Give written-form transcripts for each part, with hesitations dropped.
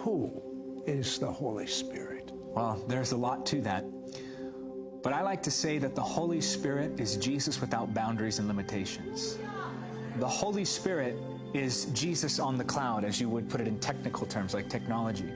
Who is the Holy Spirit? Well, there's a lot to that. But I like to say that the Holy Spirit is Jesus without boundaries and limitations. The Holy Spirit is Jesus on the cloud, as you would put it in technical terms, like technology.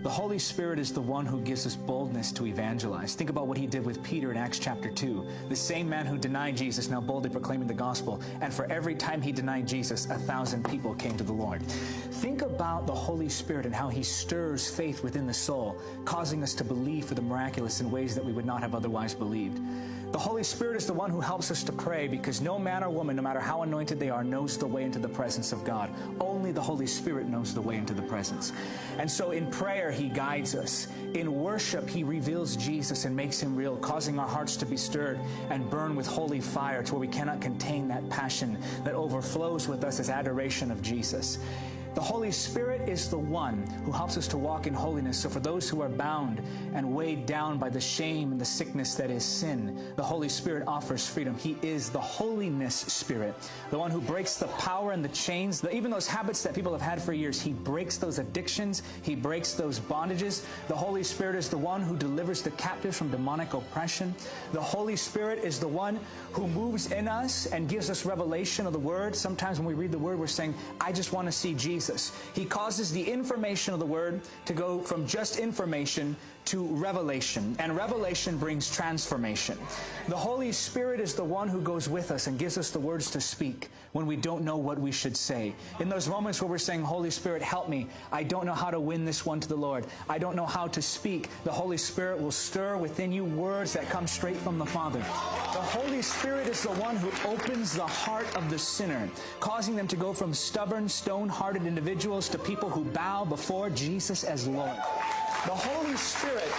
The Holy Spirit is the one who gives us boldness to evangelize. Think about what he did with Peter in Acts chapter 2. The same man who denied Jesus now boldly proclaiming the gospel. And for every time he denied Jesus, 1,000 people came to the Lord. Think about the Holy Spirit and how he stirs faith within the soul, causing us to believe for the miraculous in ways that we would not have otherwise believed. The Holy Spirit is the one who helps us to pray, because no man or woman, no matter how anointed they are, knows the way into the presence of God. Only the Holy Spirit knows the way into the presence. And so in prayer, he guides us. In worship, he reveals Jesus and makes him real, causing our hearts to be stirred and burn with holy fire to where we cannot contain that passion that overflows with us as adoration of Jesus. The Holy Spirit is the one who helps us to walk in holiness. So for those who are bound and weighed down by the shame and the sickness that is sin, the Holy Spirit offers freedom. He is the Holiness Spirit, the one who breaks the power and the chains, even those habits that people have had for years. He breaks those addictions. He breaks those bondages. The Holy Spirit is the one who delivers the captives from demonic oppression. The Holy Spirit is the one who moves in us and gives us revelation of the Word. Sometimes when we read the Word, we're saying, I just want to see Jesus. He causes the information of the Word to go from just information to revelation, and revelation brings transformation. The Holy Spirit is the one who goes with us and gives us the words to speak when we don't know what we should say. In those moments where we're saying, Holy Spirit, help me. I don't know how to win this one to the Lord. I don't know how to speak. The Holy Spirit will stir within you words that come straight from the Father. The Holy Spirit is the one who opens the heart of the sinner, causing them to go from stubborn, stone-hearted individuals to people who bow before Jesus as Lord. The Holy Spirit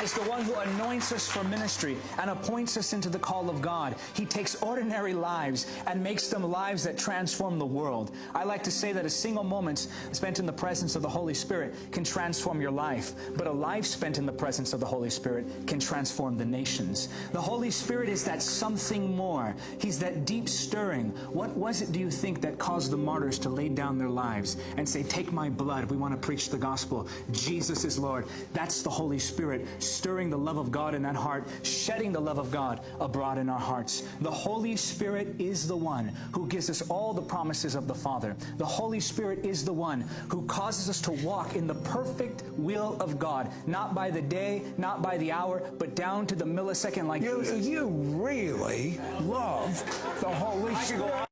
is the one who anoints us for ministry and appoints us into the call of God. He takes ordinary lives and makes them lives that transform the world. I like to say that a single moment spent in the presence of the Holy Spirit can transform your life, but a life spent in the presence of the Holy Spirit can transform the nations. The Holy Spirit is that something more. He's that deep stirring. What was it, do you think, that caused the martyrs to lay down their lives and say, take my blood, we want to preach the gospel. Jesus is Lord. That's the Holy Spirit stirring the love of God in that heart, shedding the love of God abroad in our hearts. The Holy Spirit is the one who gives us all the promises of the Father. The Holy Spirit is the one who causes us to walk in the perfect will of God, not by the day, not by the hour, but down to the millisecond like Jesus. You really love the Holy Spirit.